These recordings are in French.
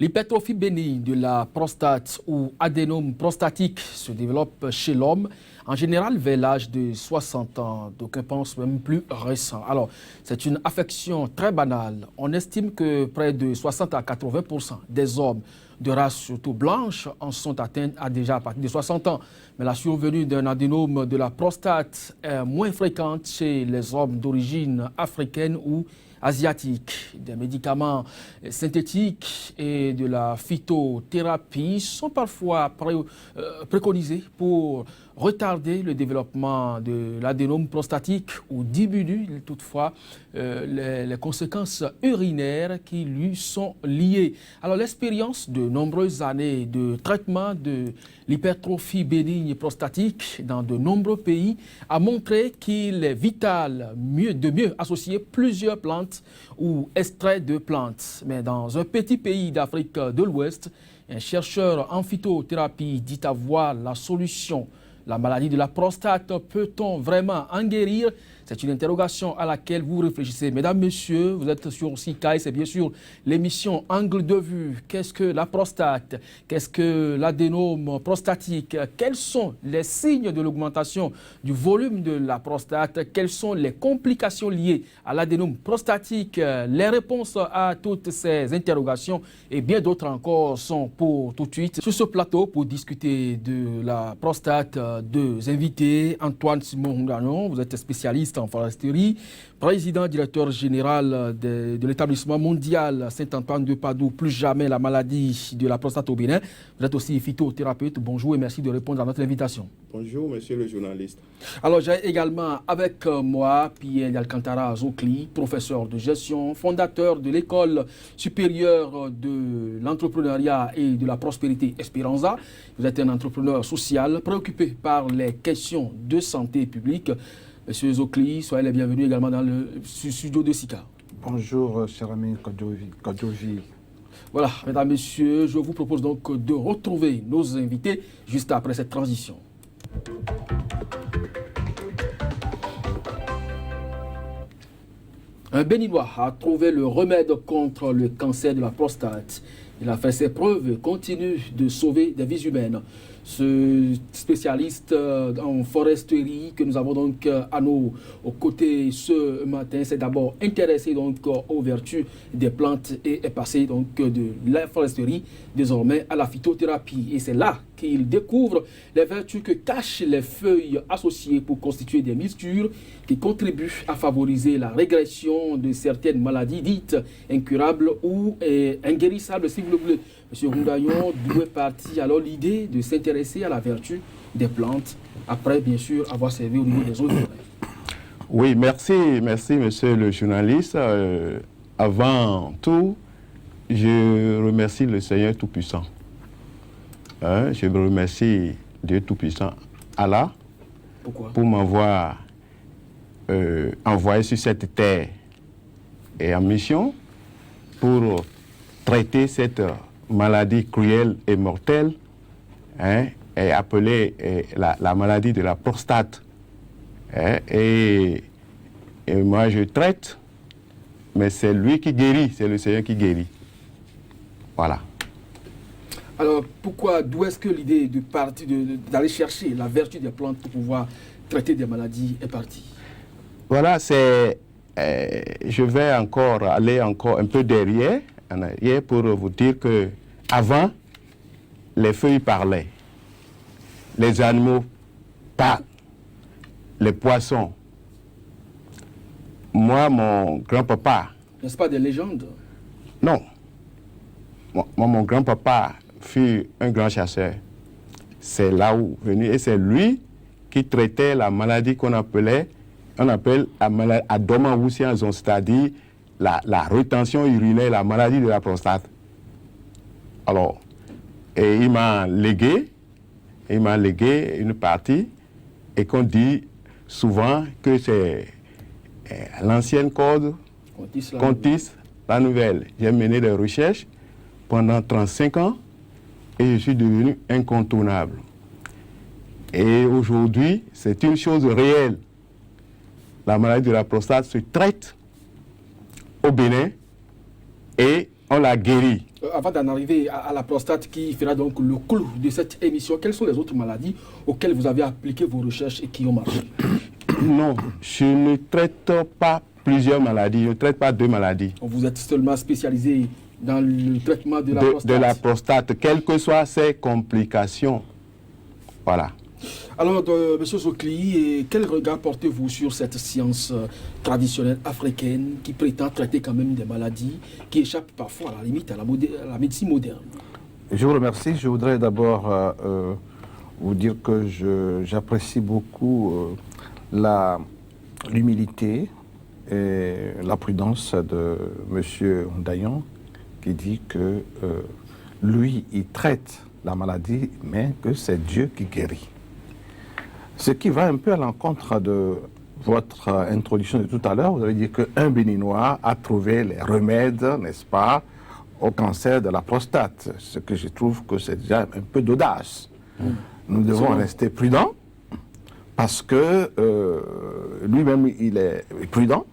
L'hypertrophie bénigne de la prostate ou adénome prostatique se développe chez l'homme, en général vers l'âge de 60 ans, d'aucuns pensent même plus récent. Alors, c'est une affection très banale. On estime que près de 60 à 80% des hommes de race surtout blanche en sont atteints déjà à partir de 60 ans. Mais la survenue d'un adénome de la prostate est moins fréquente chez les hommes d'origine africaine ou asiatique. Des médicaments synthétiques et de la phytothérapie sont parfois préconisés pour retarder le développement de l'adénome prostatique ou diminuer toutefois les conséquences urinaires qui lui sont liées. Alors l'expérience de nombreuses années de traitement de l'hypertrophie bénigne prostatique dans de nombreux pays a montré qu'il est vital de mieux associer plusieurs plantes ou extraits de plantes. Mais dans un petit pays d'Afrique de l'Ouest, un chercheur en phytothérapie dit avoir la solution. La maladie de la prostate, peut-on vraiment en guérir? C'est une interrogation à laquelle vous réfléchissez. Mesdames, Messieurs, vous êtes sur Sikaï, c'est bien sûr l'émission Angle de vue. Qu'est-ce que la prostate? Qu'est-ce que l'adénome prostatique? Quels sont les signes de l'augmentation du volume de la prostate? Quelles sont les complications liées à l'adénome prostatique? Les réponses à toutes ces interrogations et bien d'autres encore sont pour tout de suite sur ce plateau pour discuter de la prostate. Deux invités, Antoine Simon Gagnon, vous êtes spécialiste en foresterie, président directeur général de l'établissement mondial Saint-Antoine de Padoue, plus jamais la maladie de la prostate au Bénin. Vous êtes aussi phytothérapeute. Bonjour et merci de répondre à notre invitation. Bonjour, monsieur le journaliste. Alors, j'ai également avec moi Pierre Alcantara Zokli, professeur de gestion, fondateur de l'école supérieure de l'entrepreneuriat et de la prospérité Esperanza. Vous êtes un entrepreneur social préoccupé par les questions de santé publique. Monsieur Zokli, soyez les bienvenus également dans le studio de Sika. Bonjour, cher ami Kadjovi. Voilà, mesdames, messieurs, je vous propose donc de retrouver nos invités juste après cette transition. Un Béninois a trouvé le remède contre le cancer de la prostate. Il a fait ses preuves et continue de sauver des vies humaines. Ce spécialiste en foresterie que nous avons donc à nos côtés ce matin s'est d'abord intéressé donc aux vertus des plantes et est passé donc de la foresterie désormais à la phytothérapie. Et c'est là qu'il découvre les vertus que cachent les feuilles associées pour constituer des mixtures qui contribuent à favoriser la régression de certaines maladies dites incurables ou inguérissables si vous le voulez. Monsieur Roudaillon, d'où est partie alors l'idée de s'intéresser à la vertu des plantes, après bien sûr avoir servi au niveau des autres domaines? Oui, merci monsieur le journaliste. Avant tout, je remercie le Seigneur Tout-Puissant. Je remercie Dieu Tout-Puissant, Allah, pour m'avoir envoyé sur cette terre et en mission pour traiter cette maladie cruelle et mortelle, est appelée la maladie de la prostate. Et moi je traite, mais c'est lui qui guérit, c'est le Seigneur qui guérit. Voilà. Alors pourquoi, d'où est-ce que l'idée d'aller chercher la vertu des plantes pour pouvoir traiter des maladies est partie? Voilà, je vais aller un peu derrière pour vous dire que avant, les feuilles parlaient, les animaux parlent, les poissons. Moi, mon grand-papa... N'est-ce pas des légendes? Non. Mon grand-papa fut un grand chasseur. C'est là où venu, et c'est lui qui traitait la maladie qu'on appelle la maladie Adoma-Woussian, c'est-à-dire la rétention urinaire, la maladie de la prostate. Alors, et il m'a légué une partie, et qu'on dit souvent que c'est l'ancienne corde qu'on tisse la nouvelle. J'ai mené des recherches pendant 35 ans et je suis devenu incontournable. Et aujourd'hui, c'est une chose réelle. La maladie de la prostate se traite au Bénin et on l'a guéri. Avant d'en arriver à la prostate qui fera donc le clou de cette émission, quelles sont les autres maladies auxquelles vous avez appliqué vos recherches et qui ont marché? Non, je ne traite pas plusieurs maladies, je ne traite pas 2 maladies. Vous êtes seulement spécialisé dans le traitement de la prostate. De la prostate, quelles que soient ses complications. Voilà. Alors, M. Zokli, quel regard portez-vous sur cette science traditionnelle africaine qui prétend traiter quand même des maladies qui échappent parfois à la limite à la médecine moderne? Je vous remercie. Je voudrais d'abord vous dire que j'apprécie beaucoup l'humilité et la prudence de M. Ndayon, qui dit que lui, il traite la maladie, mais que c'est Dieu qui guérit. Ce qui va un peu à l'encontre de votre introduction de tout à l'heure. Vous avez dit qu'un Béninois a trouvé les remèdes, n'est-ce pas, au cancer de la prostate. Ce que je trouve que c'est déjà un peu d'audace. Nous devons rester prudents parce que lui-même, il est prudent.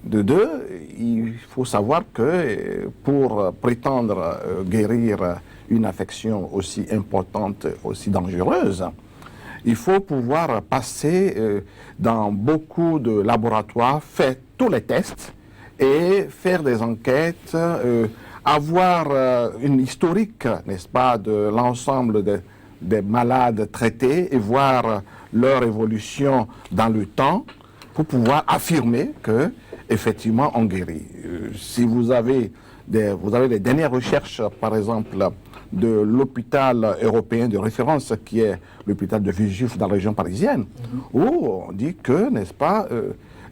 De deux, il faut savoir que pour prétendre guérir une affection aussi importante, aussi dangereuse, il faut pouvoir passer dans beaucoup de laboratoires, faire tous les tests et faire des enquêtes, avoir une historique, n'est-ce pas, de l'ensemble des malades traités et voir leur évolution dans le temps pour pouvoir affirmer que effectivement on guérit. Si vous avez les dernières recherches, par exemple, de l'hôpital européen de référence, qui est l'hôpital de Villejuif dans la région parisienne, où on dit que, n'est-ce pas,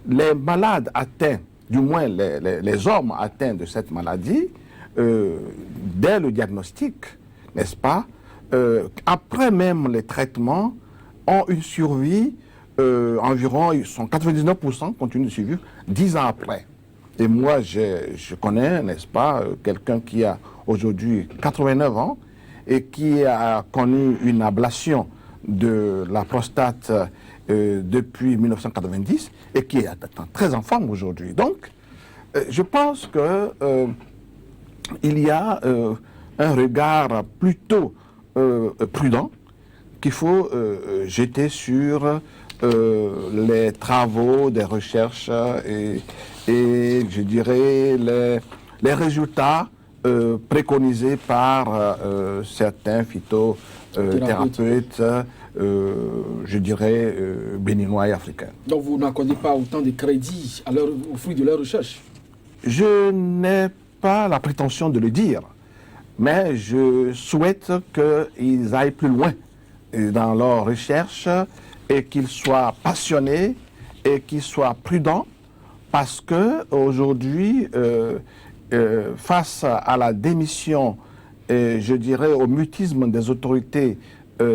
les malades atteints, du moins les hommes atteints de cette maladie, dès le diagnostic, n'est-ce pas, après même les traitements, ont une survie environ, ils sont 99% continuent de survivre 10 ans après. Et moi, je connais, n'est-ce pas, quelqu'un qui a aujourd'hui 89 ans et qui a connu une ablation de la prostate depuis 1990 et qui est très en forme aujourd'hui. Donc, je pense que il y a un regard plutôt prudent qu'il faut jeter sur les travaux, des recherches et je dirais les résultats préconisés par certains phytothérapeutes, je dirais, béninois et africains. Donc vous n'accordez pas autant de crédit au fruit de leurs recherches? Je n'ai pas la prétention de le dire, mais je souhaite qu'ils aillent plus loin dans leurs recherches et qu'ils soient passionnés et qu'ils soient prudents, parce qu'aujourd'hui, face à la démission, je dirais au mutisme des autorités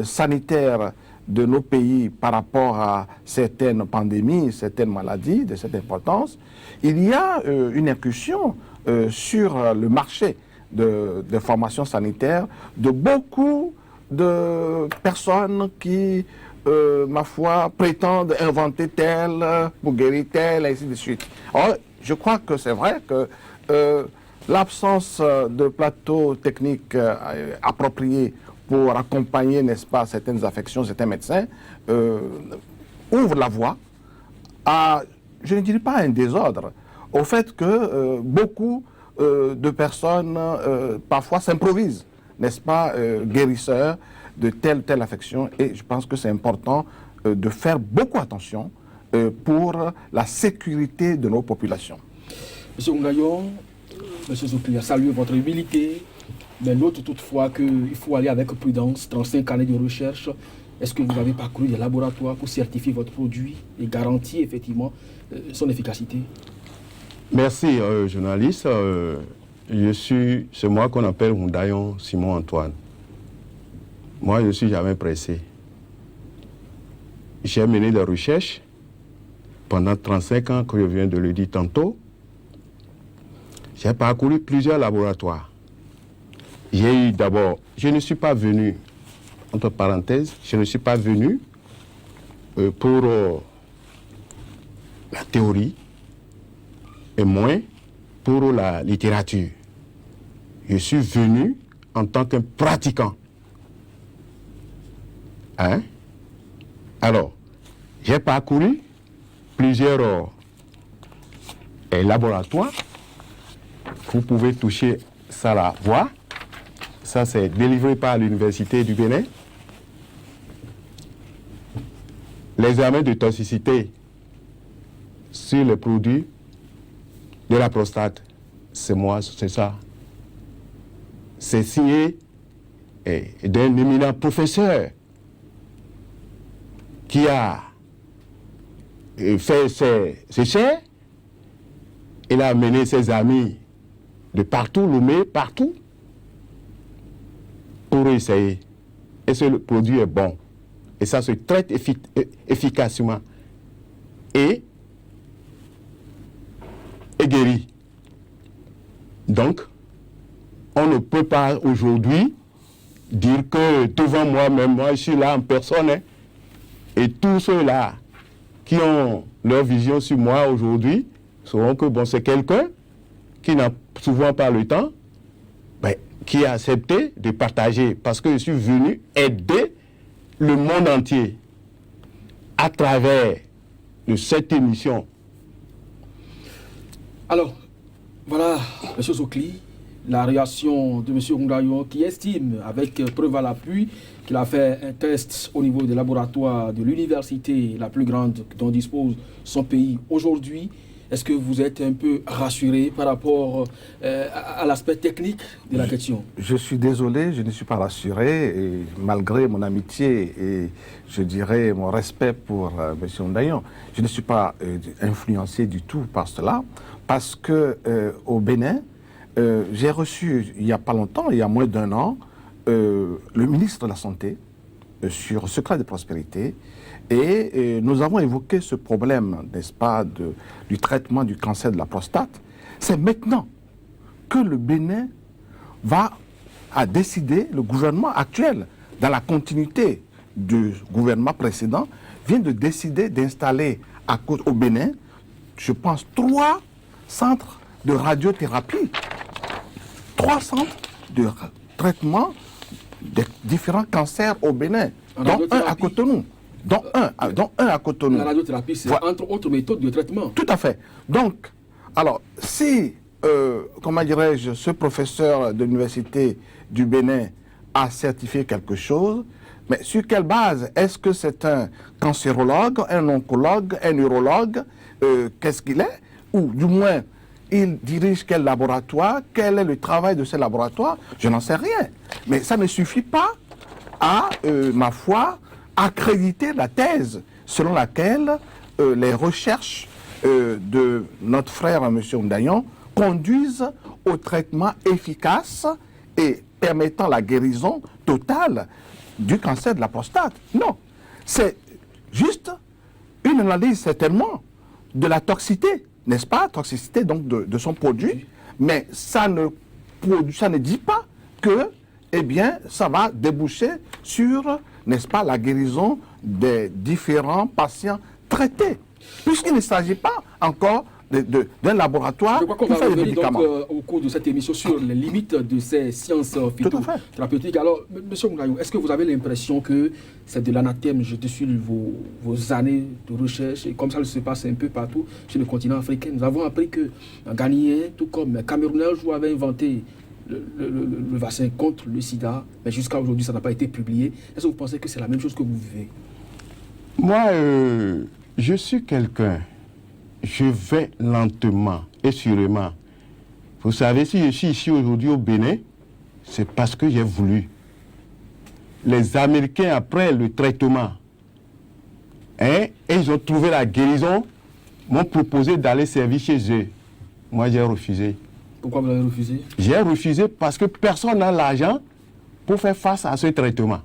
sanitaires de nos pays par rapport à certaines pandémies, certaines maladies de cette importance, il y a une incursion sur le marché de formation sanitaire de beaucoup de personnes qui, ma foi, prétendent inventer tel pour guérir tel, et ainsi de suite. Alors, je crois que c'est vrai que l'absence de plateau technique approprié pour accompagner, n'est-ce pas, certaines affections, certains médecins, ouvre la voie à, je ne dirais pas un désordre, au fait que beaucoup de personnes parfois s'improvisent, n'est-ce pas, guérisseurs de telle ou telle affection. Et je pense que c'est important de faire beaucoup attention pour la sécurité de nos populations. Monsieur Ndayon, Monsieur Zokli a salué votre humilité, mais note toutefois qu'il faut aller avec prudence, 35 années de recherche. Est-ce que vous avez parcouru des laboratoires pour certifier votre produit et garantir effectivement son efficacité? Merci, journaliste. C'est moi qu'on appelle Ndayon Simon Antoine. Moi, je ne suis jamais pressé. J'ai mené des recherches pendant 35 ans, que je viens de le dire tantôt. J'ai parcouru plusieurs laboratoires. J'ai eu d'abord, je ne suis pas venu, entre parenthèses, je ne suis pas venu pour la théorie et moins pour la littérature. je suis venu en tant qu'un pratiquant. Hein? Alors, j'ai parcouru plusieurs laboratoires. Vous pouvez toucher ça la voix. Ça, c'est délivré par l'Université du Bénin. L'examen de toxicité sur les produits de la prostate, c'est moi, c'est ça. C'est signé d'un éminent professeur qui a fait ses chais. Il a amené ses amis de partout, Lomé, partout, pour essayer. Et ce produit est bon. Et ça se traite efficacement. Et guérit. Donc, on ne peut pas aujourd'hui dire que devant moi-même, moi je suis là en personne, hein, et tous ceux-là qui ont leur vision sur moi aujourd'hui sauront que bon, c'est quelqu'un qui n'a souvent pas le temps, ben, qui a accepté de partager, parce que je suis venu aider le monde entier à travers de cette émission. Alors, voilà, M. Zokli, la réaction de M. Ngoundayon qui estime, avec preuve à l'appui, qu'il a fait un test au niveau des laboratoires de l'université la plus grande dont dispose son pays aujourd'hui. Est-ce que vous êtes un peu rassuré par rapport à l'aspect technique de la question? Je suis désolé, je ne suis pas rassuré, et malgré mon amitié et je dirais mon respect pour M. Ngoundayon, je ne suis pas influencé du tout par cela, parce que au Bénin, j'ai reçu il n'y a pas longtemps, il y a moins d'1 an, le ministre de la Santé sur Secret de Prospérité. Et nous avons évoqué ce problème, n'est-ce pas, du traitement du cancer de la prostate. C'est maintenant que le Bénin a décidé, le gouvernement actuel, dans la continuité du gouvernement précédent, vient de décider d'installer au Bénin, je pense, 3 centres de radiothérapie. 3 centres de traitement des différents cancers au Bénin, dont un à Cotonou. Dont un à Cotonou. La radiothérapie, c'est entre autres méthodes de traitement. Tout à fait. Donc, alors, si, comment dirais-je, ce professeur de l'université du Bénin a certifié quelque chose, mais sur quelle base? Est-ce que c'est un cancérologue, un oncologue, un urologue? Qu'est-ce qu'il est? Ou du moins, il dirige quel laboratoire? Quel est le travail de ce laboratoire? Je n'en sais rien. Mais ça ne suffit pas à, ma foi, accréditer la thèse selon laquelle les recherches de notre frère M. Ngoundayon conduisent au traitement efficace et permettant la guérison totale du cancer de la prostate. Non, c'est juste une analyse certainement de la toxicité, n'est-ce pas? Toxicité donc de son produit, mais ça ne dit pas que, eh bien, ça va déboucher sur, n'est-ce pas, la guérison des différents patients traités. Puisqu'il ne s'agit pas encore d'un laboratoire Je crois qu'on va revenir donc, au cours de cette émission sur les limites de ces sciences phytothérapeutiques. Alors, M. Ngoundayon, est-ce que vous avez l'impression que c'est de l'anathème jeté sur vos années de recherche, et comme ça se passe un peu partout sur le continent africain? Nous avons appris que Ghanéen, tout comme Camerounais, avait inventé le vaccin contre le sida, mais jusqu'à aujourd'hui, ça n'a pas été publié. Est-ce que vous pensez que c'est la même chose que vous vivez? Moi, je suis quelqu'un, je vais lentement et sûrement. Vous savez, si je suis ici aujourd'hui au Bénin, c'est parce que j'ai voulu. Les Américains, après le traitement, et ils ont trouvé la guérison, m'ont proposé d'aller servir chez eux. Moi, j'ai refusé. Pourquoi vous avez refusé? J'ai refusé parce que personne n'a l'argent pour faire face à ce traitement.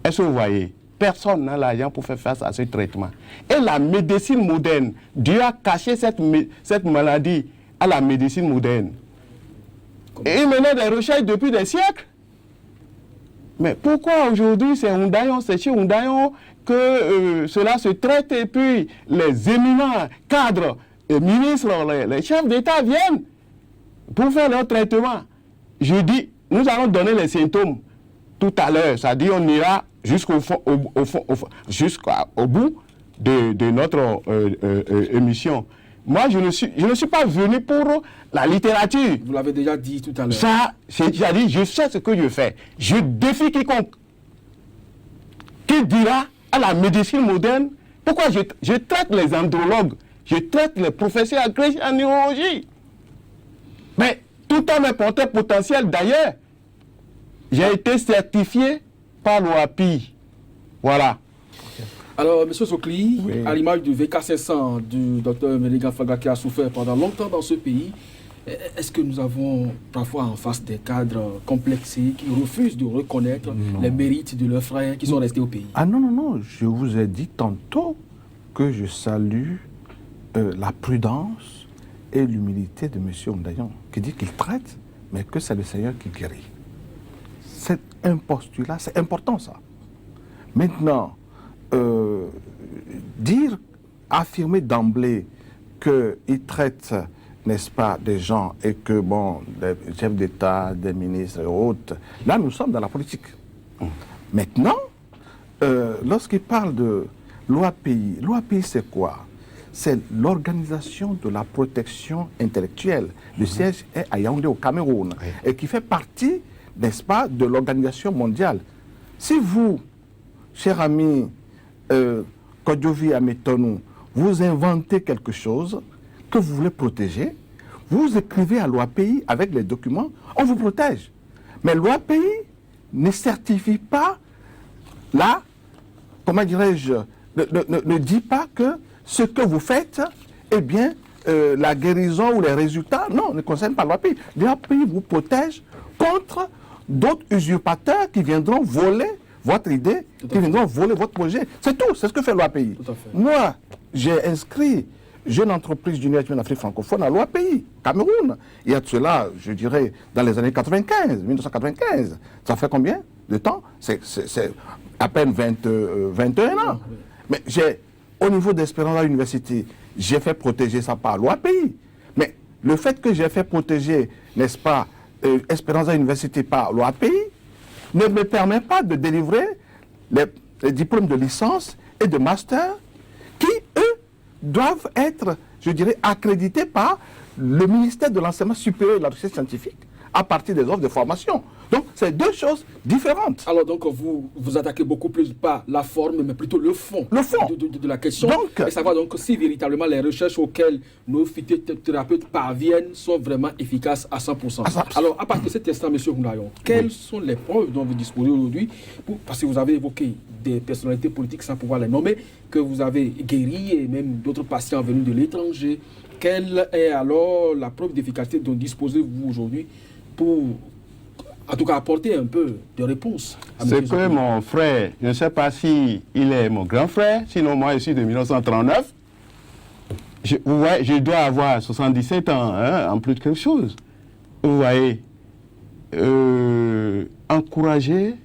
Est-ce que vous voyez? Personne n'a l'argent pour faire face à ce traitement. Et la médecine moderne, Dieu a caché cette maladie à la médecine moderne. Et il menait des recherches depuis des siècles. Mais pourquoi aujourd'hui c'est Ngoundayon, c'est chez Ngoundayon que cela se traite, et puis les éminents cadres, les ministres, les chefs d'État viennent pour faire leur traitement, je dis, nous allons donner les symptômes tout à l'heure. C'est-à-dire, on ira jusqu'au bout de notre émission. Moi, je ne suis pas venu pour la littérature. Vous l'avez déjà dit tout à l'heure. Ça, c'est-à-dire, je sais ce que je fais. Je défie quiconque qui dira à la médecine moderne, pourquoi je traite les andrologues, je traite les professeurs agrégés en neurologie. Mais tout homme est porteur potentiel. D'ailleurs, j'ai été certifié par l'OAPI. Voilà. Alors, M. Sokli, Oui. à l'image du VK500 du Dr Meligan Faga qui a souffert pendant longtemps dans ce pays, est-ce que nous avons parfois en face des cadres complexés qui refusent de reconnaître les mérites de leurs frères qui sont restés au pays? Ah non, non, non, je vous ai dit tantôt que je salue la prudence et l'humilité de M. Ondayon, qui dit qu'il traite, mais que c'est le Seigneur qui guérit. C'est un postulat, c'est important ça. Maintenant, affirmer d'emblée qu'il traite, n'est-ce pas, des gens et que, bon, des chefs d'État, des ministres et autres, là nous sommes dans la politique. Maintenant, lorsqu'il parle de l'OAPI, l'OAPI c'est quoi? C'est l'Organisation de la protection intellectuelle. Le siège est à Yaoundé au Cameroun et qui fait partie, n'est-ce pas, de l'Organisation mondiale. Si vous, cher ami Kodjovi Ametonou, vous inventez quelque chose que vous voulez protéger, vous écrivez à l'OAPI avec les documents, on vous protège. Mais l'OAPI ne certifie pas, là, comment dirais-je, ne dit pas que ce que vous faites, eh bien, la guérison ou les résultats, non, ne concerne pas l'OAPI. L'OAPI vous protège contre d'autres usurpateurs qui viendront voler votre idée, qui viendront voler votre projet. C'est tout, c'est ce que fait l'OAPI. Moi, j'ai inscrit Jeune Entreprise du Management d'Afrique francophone à l'OAPI, Cameroun. Il y a de cela, je dirais, dans les années 1995. Ça fait combien de temps? C'est à peine 21 ans. Mais au niveau d'Espérance à l'université, j'ai fait protéger ça par l'OAPI. Mais le fait que j'ai fait protéger, n'est-ce pas, Espérance à l'université par l'OAPI, ne me permet pas de délivrer les diplômes de licence et de master qui, eux, doivent être, je dirais, accrédités par le ministère de l'Enseignement supérieur et de la Recherche scientifique à partir des offres de formation. Donc, c'est deux choses différentes. Alors, donc, vous vous attaquez beaucoup plus pas la forme, mais plutôt le fond, de la question. Donc, et savoir donc si véritablement les recherches auxquelles nos phytothérapeutes parviennent sont vraiment efficaces à 100%. Alors, à partir de cet instant, M. Ondayon, quelles sont les preuves dont vous disposez aujourd'hui? Parce que vous avez évoqué des personnalités politiques sans pouvoir les nommer, que vous avez guéri et même d'autres patients venus de l'étranger. Quelle est alors la preuve d'efficacité dont disposez-vous aujourd'hui pour, en tout cas, apporter un peu de réponse à C'est que mon frère, je ne sais pas si il est mon grand frère, sinon moi je suis de 1939. Je dois avoir 77 ans, hein, en plus de quelque chose. Vous voyez, encourager,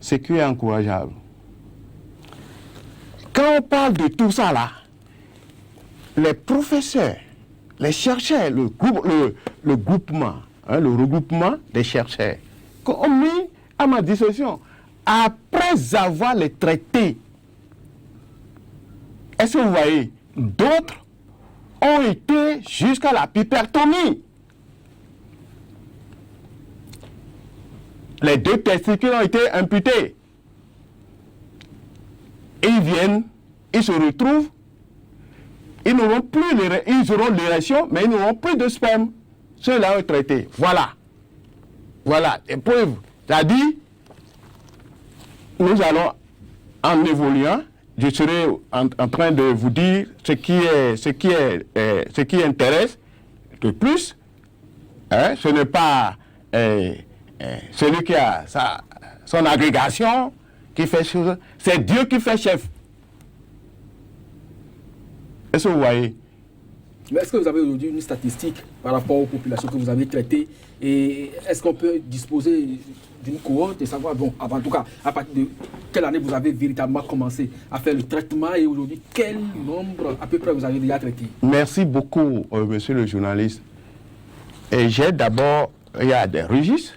c'est qui est encourageable. Quand on parle de tout ça là, les professeurs, les chercheurs, le groupement, le regroupement des chercheurs, ont mis à ma disposition, après avoir les traités. Est-ce que vous voyez, d'autres ont été jusqu'à la pipertomie. Les 2 testicules ont été amputés. Et ils viennent, ils se retrouvent, ils n'auront plus ils auront l'érection, mais ils n'auront plus de sperme. Ceux-là ont traité. Voilà. Voilà, les preuves. C'est-à-dire, nous allons, en évoluant, je serai en train de vous dire ce qui intéresse le plus. Hein, ce n'est pas celui qui a son agrégation qui fait chose, c'est Dieu qui fait chef. Est-ce que vous voyez? Mais est-ce que vous avez aujourd'hui une statistique par rapport aux populations que vous avez traitées? Et est-ce qu'on peut disposer d'une cohorte et savoir, bon, en tout cas, à partir de quelle année vous avez véritablement commencé à faire le traitement et aujourd'hui, quel nombre à peu près vous avez déjà traité? Merci beaucoup, monsieur le journaliste. Et j'ai d'abord, il y a des registres.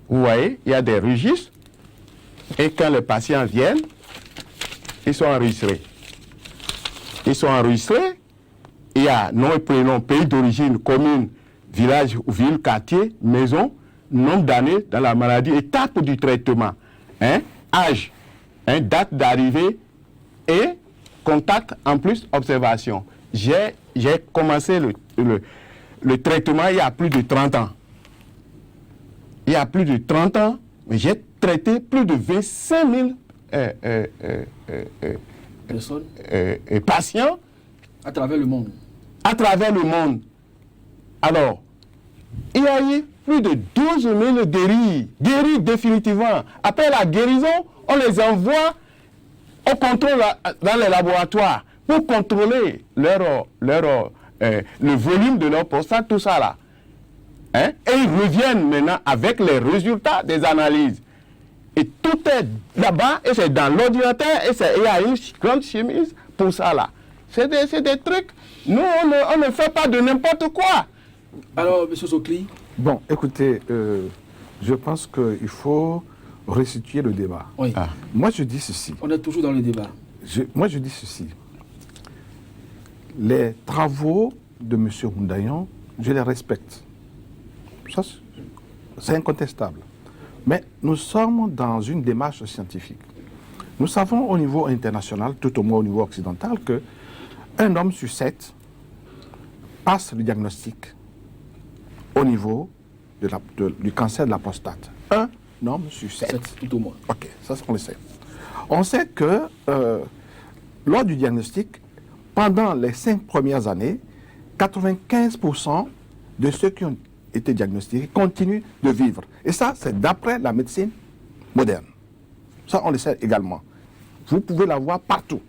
Vous voyez, il y a des registres. Et quand les patients viennent, ils sont enregistrés. Ils sont enregistrés. Il y a nom et prénom, pays d'origine, commune, village ou ville, quartier, maison, nombre d'années dans la maladie, étape du traitement, âge, date d'arrivée et contact en plus observation. J'ai commencé le traitement il y a plus de 30 ans. Il y a plus de 30 ans, j'ai traité plus de 25 000 patients à travers le monde. À travers le monde. Alors, il y a eu plus de 12 000 guéris définitivement. Après la guérison, on les envoie au contrôle dans les laboratoires pour contrôler le volume de leur prostate, tout ça là. Et ils reviennent maintenant avec les résultats des analyses. Et tout est là-bas, et c'est dans l'ordinateur, et il y a une grande chimiste pour ça là. C'est des trucs. Nous, on ne fait pas de n'importe quoi. Alors, M. Sokli. Bon, écoutez, je pense qu'il faut restituer le débat. Oui. Moi, je dis ceci. On est toujours dans le débat. Moi, je dis ceci. Les travaux de M. Houndayan, je les respecte. Ça, c'est incontestable. Mais nous sommes dans une démarche scientifique. Nous savons au niveau international, tout au moins au niveau occidental, qu'un homme sur 7 passe le diagnostic au niveau du cancer de la prostate. Un homme sur 7. Tout au moins. Ok, ça on le sait. On sait que lors du diagnostic, pendant les 5 premières années, 95% de ceux qui ont été diagnostiqués continuent de vivre. Et ça, c'est d'après la médecine moderne. Ça, on le sait également. Vous pouvez la voir partout.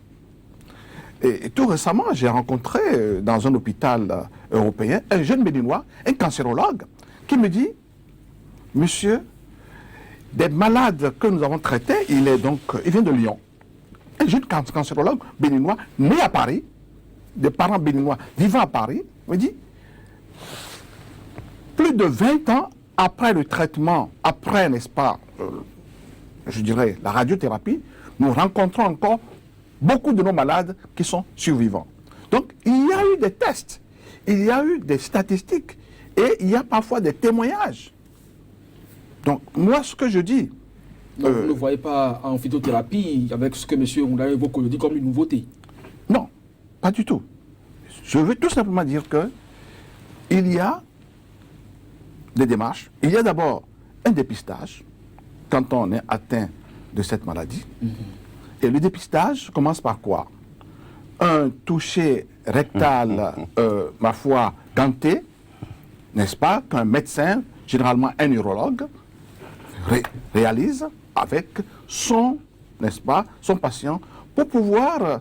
Et tout récemment, j'ai rencontré dans un hôpital européen un jeune Béninois, un cancérologue, qui me dit, monsieur, des malades que nous avons traités, il vient de Lyon. Un jeune cancérologue béninois, né à Paris, des parents béninois vivant à Paris, me dit, plus de 20 ans après le traitement, après, n'est-ce pas, je dirais, la radiothérapie, nous rencontrons encore beaucoup de nos malades qui sont survivants. Donc, il y a eu des tests, il y a eu des statistiques, et il y a parfois des témoignages. Donc, moi, ce que je dis... Donc, vous ne voyez pas en phytothérapie, avec ce que M. Houndayan évoque, le dit comme une nouveauté? Non, pas du tout. Je veux tout simplement dire que il y a des démarches. Il y a d'abord un dépistage quand on est atteint de cette maladie. Et le dépistage commence par quoi? Un toucher rectal, ma foi, ganté, n'est-ce pas, qu'un médecin, généralement un urologue, réalise avec son, n'est-ce pas, son patient pour pouvoir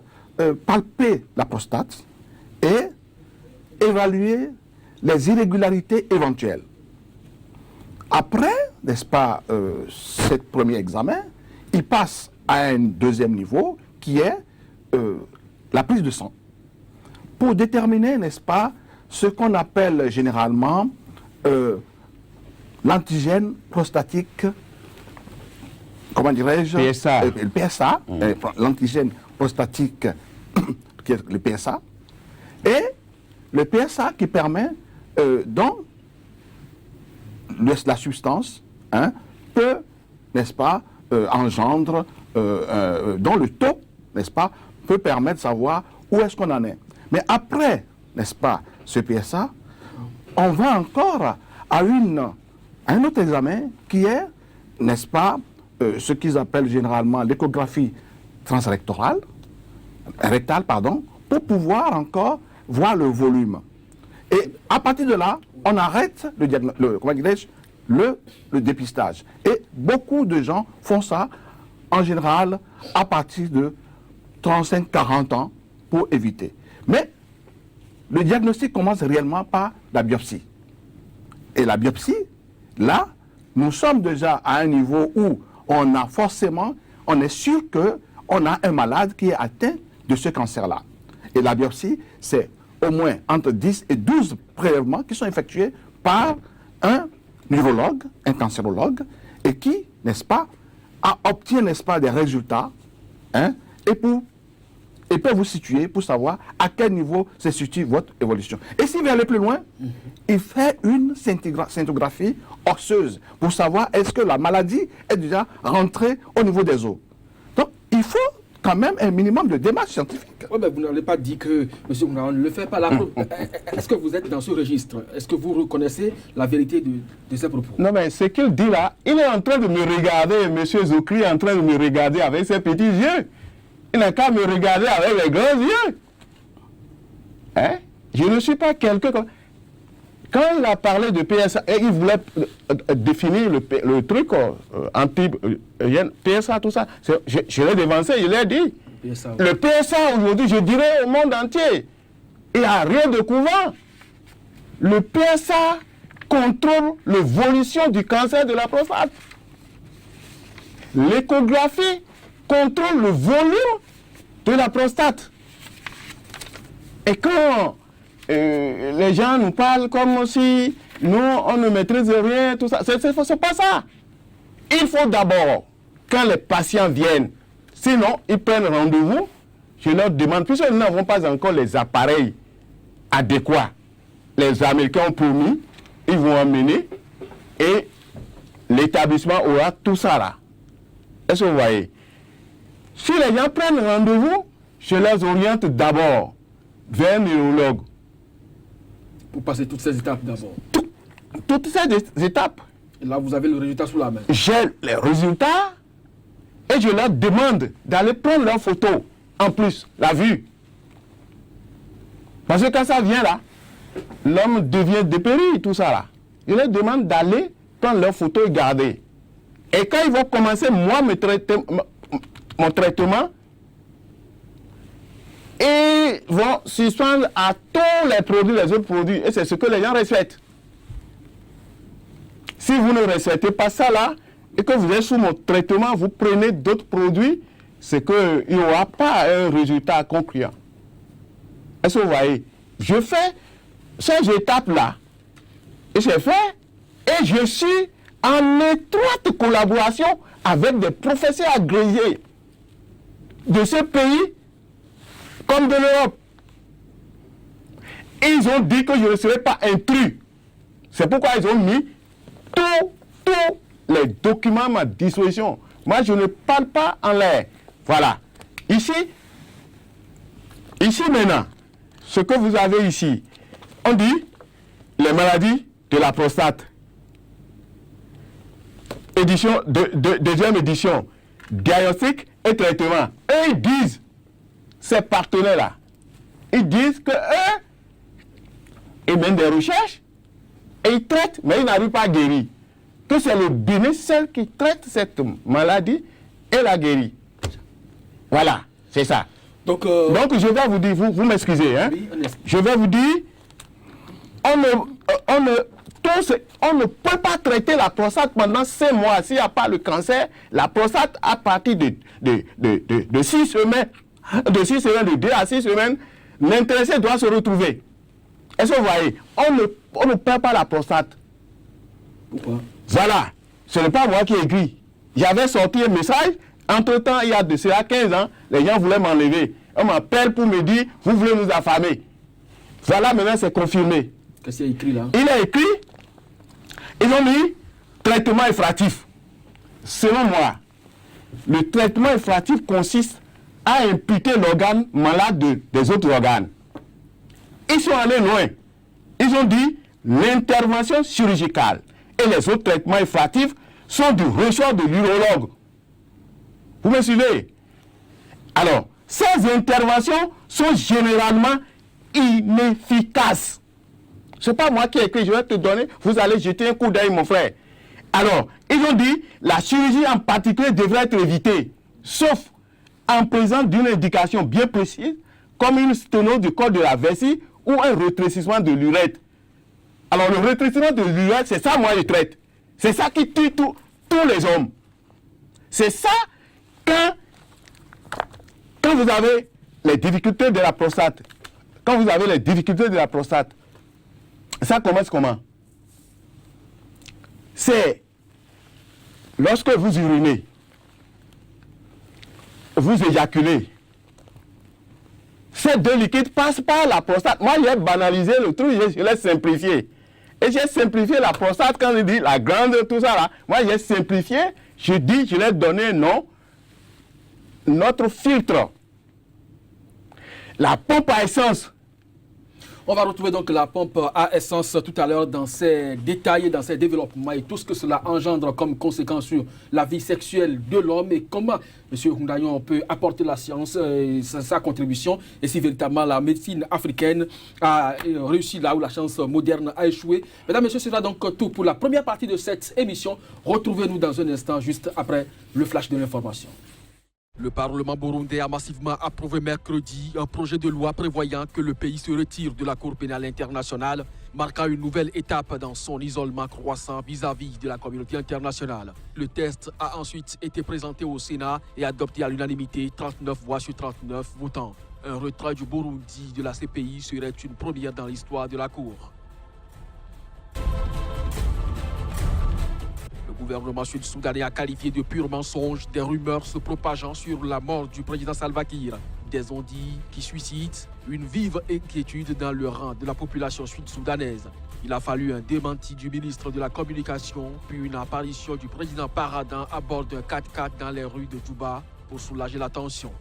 palper la prostate et évaluer les irrégularités éventuelles. Après, n'est-ce pas, ce premier examen, il passe à un deuxième niveau qui est la prise de sang pour déterminer, n'est-ce pas, ce qu'on appelle généralement l'antigène prostatique, comment dirais-je? PSA. Le PSA, l'antigène prostatique, qui est le PSA, et le PSA qui permet, donc, la substance peut, n'est-ce pas, engendre, dont le taux, n'est-ce pas, peut permettre de savoir où est-ce qu'on en est. Mais après, n'est-ce pas, ce PSA, on va encore à un autre examen qui est, n'est-ce pas, ce qu'ils appellent généralement l'échographie transrectale, pour pouvoir encore voir le volume. Et à partir de là, on arrête le dépistage. Et beaucoup de gens font ça, en général, à partir de 35-40 ans, pour éviter. Mais le diagnostic commence réellement par la biopsie. Et la biopsie, là, nous sommes déjà à un niveau où on est sûr qu'on a un malade qui est atteint de ce cancer-là. Et la biopsie, c'est au moins entre 10 et 12 prélèvements qui sont effectués par un neurologue, un cancérologue, et qui, n'est-ce pas, obtient, n'est-ce pas, des résultats, hein, et peut vous situer pour savoir à quel niveau se situe votre évolution. Et s'il veut aller plus loin, il fait une scintigraphie osseuse pour savoir est-ce que la maladie est déjà rentrée au niveau des os. Donc, il faut quand même un minimum de démarche scientifique. Oui, mais vous n'avez pas dit que M. Oundayan ne le fait pas. Est-ce que vous êtes dans ce registre? Est-ce que vous reconnaissez la vérité de ces propos? Non, mais ce qu'il dit là, il est en train de me regarder, M. Zokri est en train de me regarder avec ses petits yeux. Il n'a qu'à me regarder avec les grands yeux. Hein? Je ne suis pas quelqu'un comme... Quand il a parlé de PSA, et il voulait définir le truc anti-PSA, tout ça, je l'ai dévancé, je l'ai dit. PSA, oui. Le PSA aujourd'hui, je dirais au monde entier, il n'y a rien de couvent. Le PSA contrôle l'évolution du cancer de la prostate. L'échographie contrôle le volume de la prostate. Et quand les gens nous parlent comme si nous, on ne maîtrise rien, tout ça, c'est pas ça. Il faut d'abord, quand les patients viennent, sinon ils prennent rendez-vous, je leur demande, puisque nous n'avons pas encore les appareils adéquats, les Américains ont promis, ils vont emmener, et l'établissement aura tout ça là. Est-ce que vous voyez? Si les gens prennent rendez-vous, je les oriente d'abord vers un neurologue. Pour passer toutes ces étapes d'abord. Toutes ces étapes. Et là, vous avez le résultat sous la main. J'ai les résultats et je leur demande d'aller prendre leurs photos. En plus, la vue. Parce que quand ça vient là, l'homme devient dépéri, tout ça là. Je leur demande d'aller prendre leurs photos et garder. Et quand ils vont commencer, moi, mon traitement, et vont suspendre à tous les produits, les autres produits. Et c'est ce que les gens respectent. Si vous ne respectez pas ça là, et que vous êtes sous mon traitement, vous prenez d'autres produits, c'est qu'il n'y aura pas un résultat concluant. Est-ce que vous voyez? Je fais ces étapes-là, et j'ai fait, et je suis en étroite collaboration avec des professeurs agrégés de ce pays comme de l'Europe. Ils ont dit que je ne serais pas intrus. C'est pourquoi ils ont mis tous les documents à ma disposition. Moi, je ne parle pas en l'air. Voilà. Ici maintenant, ce que vous avez ici, on dit les maladies de la prostate. Deuxième édition, diagnostic et traitement. Eux, ils disent, ces partenaires-là, ils disent que eux, ils mènent des recherches et ils traitent, mais ils n'arrivent pas à guérir. Que c'est le bénéficiaire qui traite cette maladie et la guérit. Voilà, c'est ça. Donc je vais vous dire, vous m'excusez, hein? Oui, je vais vous dire, on ne peut pas traiter la prostate pendant 5 mois. S'il n'y a pas le cancer, la prostate, à partir de 6 semaines, de 2 à 6 semaines, l'intéressé doit se retrouver. Est-ce que vous voyez? On ne perd pas la prostate. Pourquoi? Voilà. Ce n'est pas moi qui ai écrit. J'avais sorti un message. Entre-temps, il y a de cela 15 ans, les gens voulaient m'enlever. On m'appelle pour me dire, vous voulez nous affamer. Voilà, maintenant c'est confirmé. Qu'est-ce qu'il y a écrit là? Il a écrit, ils ont mis traitement effratif. Selon moi, le traitement effratif consiste à imputer l'organe malade des autres organes. Ils sont allés loin. Ils ont dit l'intervention chirurgicale et les autres traitements effratifs sont du ressort de l'urologue. Vous me suivez? Alors, ces interventions sont généralement inefficaces. Ce n'est pas moi qui ai écrit, je vais te donner, vous allez jeter un coup d'œil, mon frère. Alors, ils ont dit, la chirurgie en particulier devrait être évitée, sauf en présence d'une indication bien précise, comme une sténose du col de la vessie ou un rétrécissement de l'urètre. Alors, le rétrécissement de l'urètre, c'est ça, moi, je traite. C'est ça qui tue tous les hommes. C'est ça, quand vous avez les difficultés de la prostate, ça commence comment? c'est lorsque vous urinez, vous éjaculez. Ces deux liquides passent par la prostate. Moi, j'ai banalisé le truc, je l'ai simplifié. Et j'ai simplifié la prostate quand je dis la glande, tout ça là. Moi, j'ai simplifié, je dis, je l'ai donné un nom. Notre filtre, la pompe à essence. On va retrouver donc la pompe à essence tout à l'heure dans ses détails, dans ses développements et tout ce que cela engendre comme conséquence sur la vie sexuelle de l'homme et comment M. Houndayon peut apporter la science et sa contribution et si véritablement la médecine africaine a réussi là où la science moderne a échoué. Mesdames et messieurs, ce sera donc tout pour la première partie de cette émission. Retrouvez-nous dans un instant juste après le flash de l'information. Le Parlement burundais a massivement approuvé mercredi un projet de loi prévoyant que le pays se retire de la Cour pénale internationale, marquant une nouvelle étape dans son isolement croissant vis-à-vis de la communauté internationale. Le texte a ensuite été présenté au Sénat et adopté à l'unanimité, 39 voix sur 39 votants. Un retrait du Burundi de la CPI serait une première dans l'histoire de la Cour. Le gouvernement sud-soudanais a qualifié de pur mensonge des rumeurs se propageant sur la mort du président Salva Kiir. Des ondits qui suscitent une vive inquiétude dans le rang de la population sud-soudanaise. Il a fallu un démenti du ministre de la Communication, puis une apparition du président paradant à bord d'un 4x4 dans les rues de Djouba pour soulager la tension.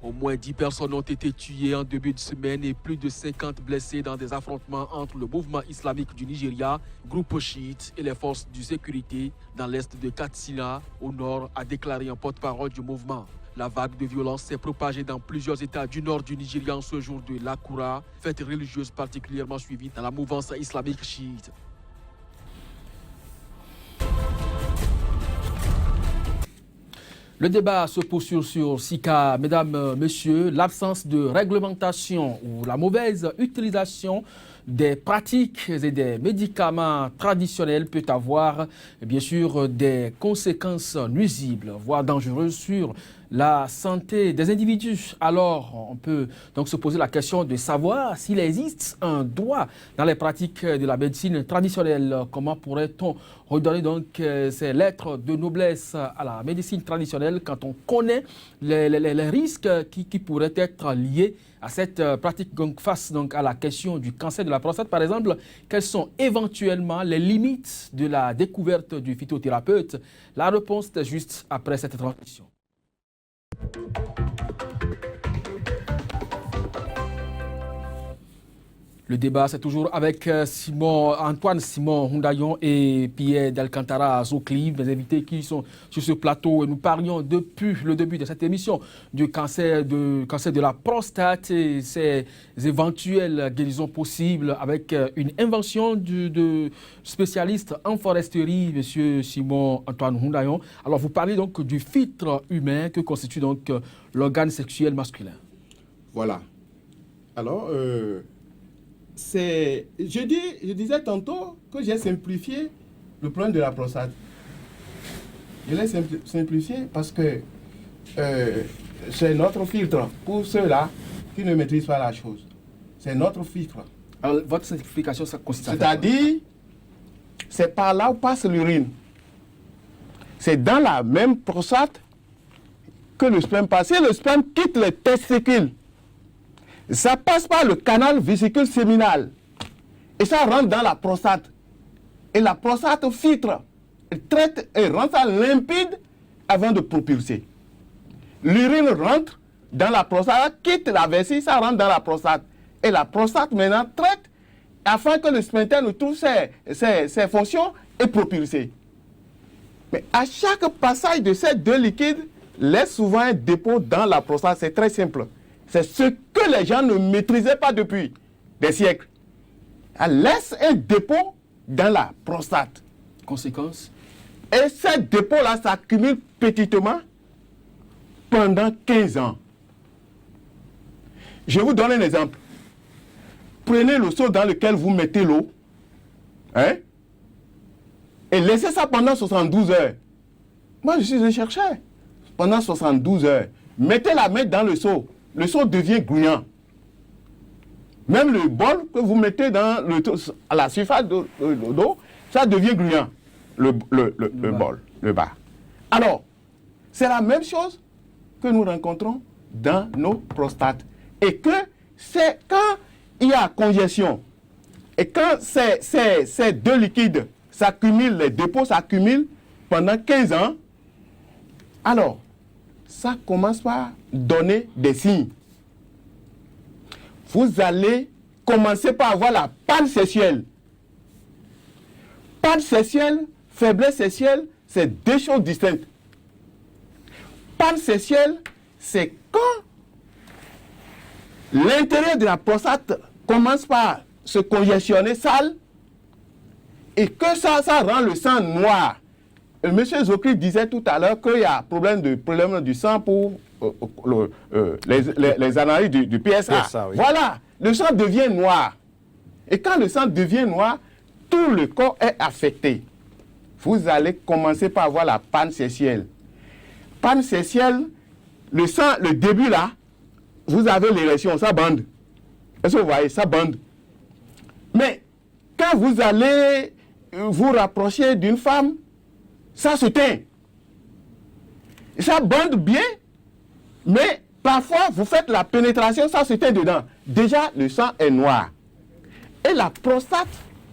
Au moins 10 personnes ont été tuées en début de semaine et plus de 50 blessés dans des affrontements entre le mouvement islamique du Nigeria, groupe chiite et les forces de sécurité dans l'est de Katsina, au nord, a déclaré un porte-parole du mouvement. La vague de violence s'est propagée dans plusieurs États du nord du Nigeria en ce jour de l'Akura, fête religieuse particulièrement suivie dans la mouvance islamique chiite. Le débat se poursuit sur SICA. Mesdames, Messieurs, l'absence de réglementation ou la mauvaise utilisation des pratiques et des médicaments traditionnels peut avoir bien sûr des conséquences nuisibles, voire dangereuses sur la santé des individus. Alors, on peut donc se poser la question de savoir s'il existe un droit dans les pratiques de la médecine traditionnelle. Comment pourrait-on redonner donc ces lettres de noblesse à la médecine traditionnelle quand on connaît les risques qui pourraient être liés à cette pratique donc, face donc, à la question du cancer de la prostate, par exemple, quelles sont éventuellement les limites de la découverte du phytothérapeute? La réponse est juste après cette transition. Le débat, c'est toujours avec Antoine Simon Houndayon et Pierre D'Alcantara Zocli, mes invités qui sont sur ce plateau. Et nous parlions depuis le début de cette émission du cancer de la prostate et ses éventuelles guérisons possibles avec une invention de spécialiste en foresterie, M. Simon Antoine Houndayon. Alors, vous parlez donc du filtre humain que constitue donc l'organe sexuel masculin. Voilà. Alors, je disais tantôt que j'ai simplifié le problème de la prostate. Je l'ai simplifié parce que c'est notre filtre pour ceux-là qui ne maîtrisent pas la chose. C'est notre filtre. Alors, votre simplification, ça consiste à c'est-à-dire, c'est par là où passe l'urine. C'est dans la même prostate que le sperme passe. Si le sperme quitte les testicules, ça passe par le canal vésicule séminal et ça rentre dans la prostate. Et la prostate filtre, traite et rend ça limpide avant de propulser. L'urine rentre dans la prostate, quitte la vessie, ça rentre dans la prostate. Et la prostate maintenant traite afin que le sphincter ne trouve ses fonctions et propulser. Mais à chaque passage de ces deux liquides, laisse souvent un dépôt dans la prostate. C'est très simple. C'est ce que les gens ne maîtrisaient pas depuis des siècles. Elle laisse un dépôt dans la prostate. Conséquence? Et ce dépôt-là s'accumule petitement pendant 15 ans. Je vous donne un exemple. Prenez le seau dans lequel vous mettez l'eau, hein, et laissez ça pendant 72 heures. Moi, je suis un chercheur. Pendant 72 heures. Mettez la main dans le seau devient gluant. Même le bol que vous mettez à la surface de l'eau, ça devient gluant, le bol, le bas. Alors, c'est la même chose que nous rencontrons dans nos prostates. Et que c'est quand il y a congestion, et quand ces deux liquides s'accumulent, les dépôts s'accumulent pendant 15 ans, alors, ça commence par donner des signes. Vous allez commencer par avoir la panne sexuelle. Panne sexuelle, faiblesse sexuelle, c'est deux choses distinctes. Panne sexuelle, c'est quand l'intérieur de la prostate commence par se congestionner sale et que ça rend le sang noir. Monsieur Zokri disait tout à l'heure qu'il y a problème du sang pour les analyses du PSA. Oui. Voilà, le sang devient noir. Et quand le sang devient noir, tout le corps est affecté. Vous allez commencer par avoir la panne sexuelle. Panne sexuelle, le sang, le début là, vous avez l'érection, ça bande. Est-ce que vous voyez, ça bande. Mais quand vous allez vous rapprocher d'une femme, ça se teint. Ça bande bien, mais parfois vous faites la pénétration, ça se teint dedans. Déjà, le sang est noir. Et la prostate,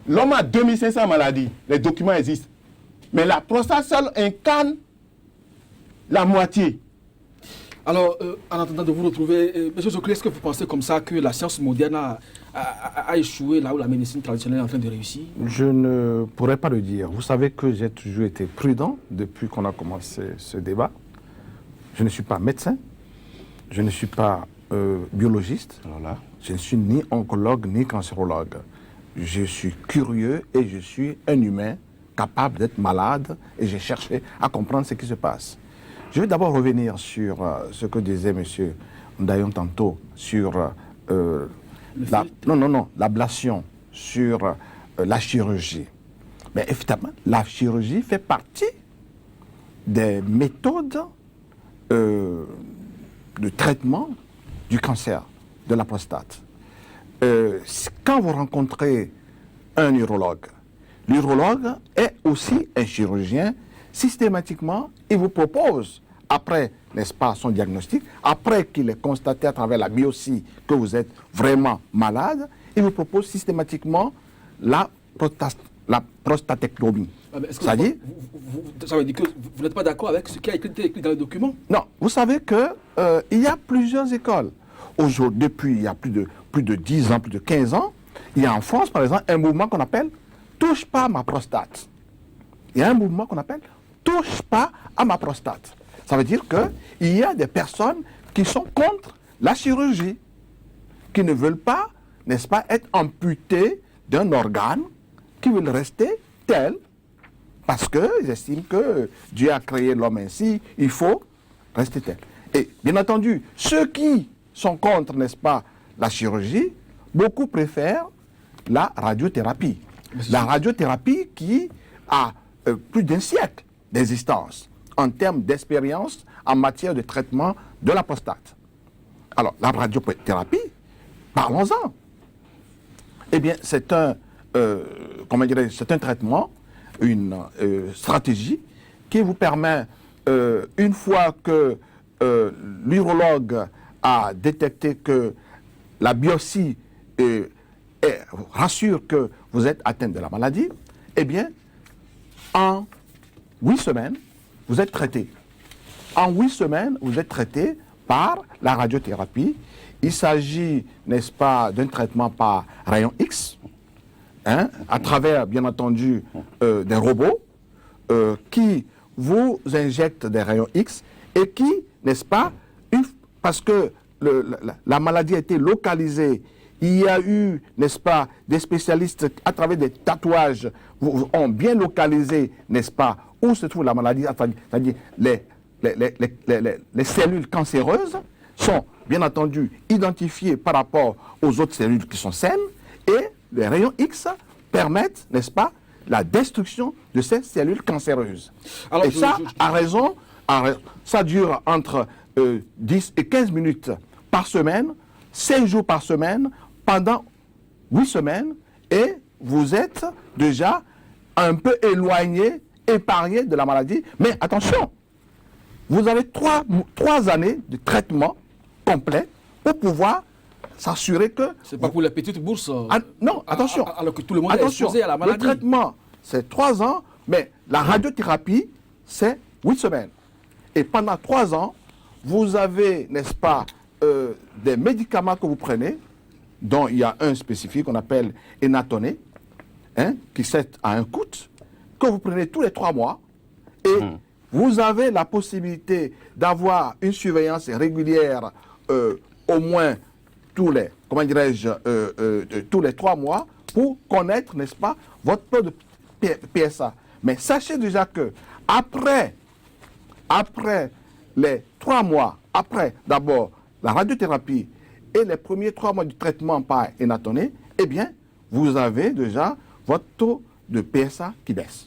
l'homme a 2500 maladies. Les documents existent. Mais la prostate seule incarne la moitié. Alors, en attendant de vous retrouver, M. Zokri, est-ce que vous pensez comme ça que la science moderne a échoué là où la médecine traditionnelle est en train de réussir? Je ne pourrais pas le dire. Vous savez que j'ai toujours été prudent depuis qu'on a commencé ce débat. Je ne suis pas médecin, je ne suis pas biologiste, Voilà. je ne suis ni oncologue ni cancérologue. Je suis curieux et je suis un humain capable d'être malade et j'ai cherché à comprendre ce qui se passe. Je vais d'abord revenir sur ce que disait M. Ndayon tantôt sur l'ablation, sur la chirurgie. Mais évidemment, la chirurgie fait partie des méthodes de traitement du cancer de la prostate. Quand vous rencontrez un urologue, l'urologue est aussi un chirurgien. Systématiquement, il vous propose, après, n'est-ce pas, son diagnostic, après qu'il ait constaté à travers la biopsie que vous êtes vraiment malade, il vous propose systématiquement la prostatectomie. Ça veut dire que vous n'êtes pas d'accord avec ce qui a été écrit dans le document? Non, vous savez qu'il y a plusieurs écoles. Aujourd'hui, depuis il y a plus de 10 ans, plus de 15 ans, il y a en France, par exemple, un mouvement qu'on appelle « Touche pas ma prostate ». Il y a un mouvement qu'on appelle « Touche pas à ma prostate ». Ça veut dire qu'il y a des personnes qui sont contre la chirurgie, qui ne veulent pas, n'est-ce pas, être amputées d'un organe, qui veulent rester tel, parce qu'ils estiment que Dieu a créé l'homme ainsi, il faut rester tel. Et bien entendu, ceux qui sont contre, n'est-ce pas, la chirurgie, beaucoup préfèrent la radiothérapie. La radiothérapie qui a plus d'un siècle d'existence en termes d'expérience en matière de traitement de la prostate. Alors, la radiothérapie, parlons-en. Eh bien, c'est un traitement, une stratégie qui vous permet, une fois que l'urologue a détecté que la biopsie rassure que vous êtes atteint de la maladie, eh bien, en 8 semaines, vous êtes traité. En 8 semaines, vous êtes traité par la radiothérapie. Il s'agit, n'est-ce pas, d'un traitement par rayon X, à travers, bien entendu, des robots qui vous injectent des rayons X et qui, n'est-ce pas, parce que la maladie a été localisée, il y a eu, n'est-ce pas, des spécialistes à travers des tatouages ont bien localisé, n'est-ce pas, où se trouve la maladie, c'est-à-dire les cellules cancéreuses sont bien entendu identifiées par rapport aux autres cellules qui sont saines et les rayons X permettent, n'est-ce pas, la destruction de ces cellules cancéreuses. Alors, et ça dure entre 10 et 15 minutes par semaine, 5 jours par semaine, pendant 8 semaines et vous êtes déjà un peu éloigné, épargné de la maladie. Mais attention, vous avez 3 années de traitement complet pour pouvoir s'assurer que... C'est pas pour les petites bourses. Non, attention. Alors que tout le monde est exposé à la maladie. Le traitement, c'est 3 ans, mais la radiothérapie, c'est 8 semaines. Et pendant 3 ans, vous avez, n'est-ce pas, des médicaments que vous prenez, dont il y a un spécifique qu'on appelle Enatoné, qui c'est à un coût, que vous prenez tous les 3 mois, et vous avez la possibilité d'avoir une surveillance régulière au moins tous les, comment dirais-je, tous les 3 mois pour connaître, n'est-ce pas, votre taux de PSA. Mais sachez déjà que après les 3 mois, après d'abord la radiothérapie et les premiers 3 mois du traitement par Enatoné, eh bien, vous avez déjà votre taux de PSA qui baisse.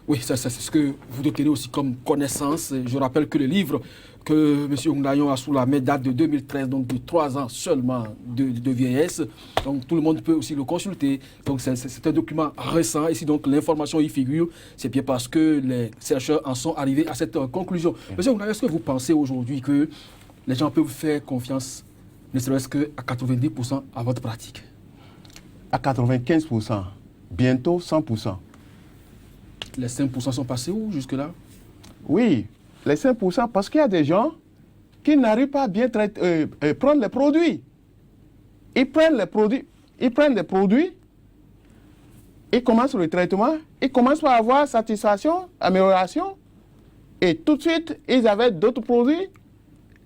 Oui, c'est ce que vous détenez aussi comme connaissance. Je rappelle que le livre que M. Ndayon a sous la main date de 2013, donc de 3 ans seulement de vieillesse. Donc tout le monde peut aussi le consulter. Donc c'est un document récent. Et si donc l'information y figure, c'est bien parce que les chercheurs en sont arrivés à cette conclusion. M. Ndayon, est-ce que vous pensez aujourd'hui que les gens peuvent faire confiance, ne serait-ce qu'à 90% à votre pratique? À 95%, bientôt 100%. Les 5% sont passés où jusque-là? Oui, les 5% parce qu'il y a des gens qui n'arrivent pas à bien prendre les produits. Ils prennent les produits, ils commencent le traitement, ils commencent par avoir satisfaction, amélioration, et tout de suite, ils avaient d'autres produits,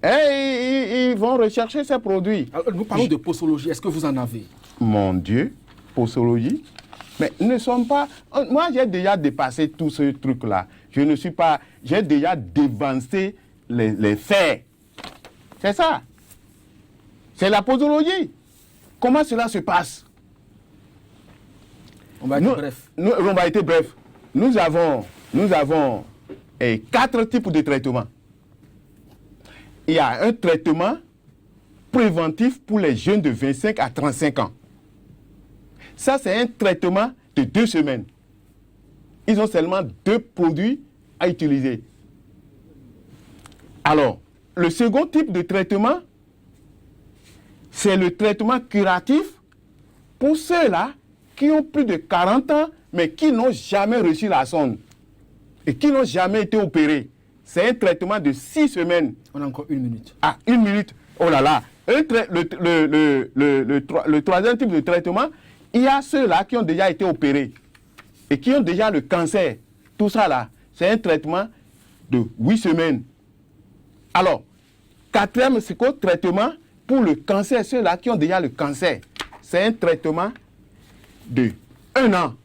et ils vont rechercher ces produits. Alors, nous parlons de posologie, est-ce que vous en avez? Mon Dieu, posologie. Mais ne sommes pas... Moi, j'ai déjà dépassé tout ce truc-là. Je ne suis pas... J'ai déjà dévancé les faits. C'est ça. C'est la posologie. Comment cela se passe? On va être bref. On va être bref. Nous avons 4 types de traitements. Il y a un traitement préventif pour les jeunes de 25 à 35 ans. Ça, c'est un traitement de 2 semaines. Ils ont seulement 2 produits à utiliser. Alors, le second type de traitement, c'est le traitement curatif pour ceux-là qui ont plus de 40 ans, mais qui n'ont jamais reçu la sonde et qui n'ont jamais été opérés. C'est un traitement de 6 semaines. On a encore 1 minute. Ah, 1 minute. Oh là là. Le troisième type de traitement, il y a ceux-là qui ont déjà été opérés et qui ont déjà le cancer. Tout ça là, c'est un traitement de 8 semaines. Alors, 4e traitement pour le cancer, ceux-là qui ont déjà le cancer, c'est un traitement de 1 an.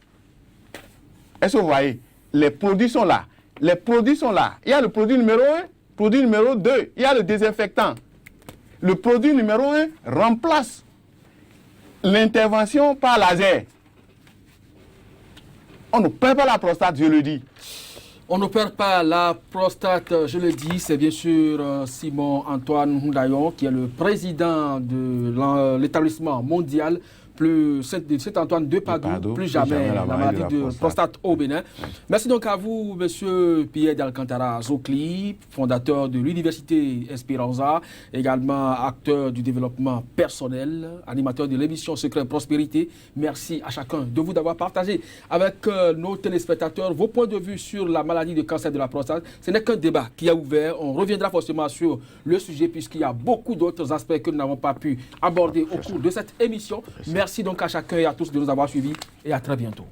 Est-ce que vous voyez? Les produits sont là. Les produits sont là. Il y a le produit numéro 1, produit numéro 2, il y a le désinfectant. Le produit numéro 1 remplace l'intervention par laser. On ne perd pas la prostate, je le dis. On ne perd pas la prostate, je le dis. C'est bien sûr Simon Antoine Ndayon qui est le président de l'établissement mondial Saint-Antoine de Padoue, plus jamais la maladie de prostate au Bénin. Merci donc à vous, monsieur Pierre d'Alcantara Zokli, fondateur de l'Université Esperanza, également acteur du développement personnel, animateur de l'émission Secret Prospérité. Merci à chacun de vous d'avoir partagé avec nos téléspectateurs vos points de vue sur la maladie de cancer de la prostate. Ce n'est qu'un débat qui a ouvert. On reviendra forcément sur le sujet puisqu'il y a beaucoup d'autres aspects que nous n'avons pas pu aborder au cours de cette émission. Merci donc à chacun et à tous de nous avoir suivis et à très bientôt.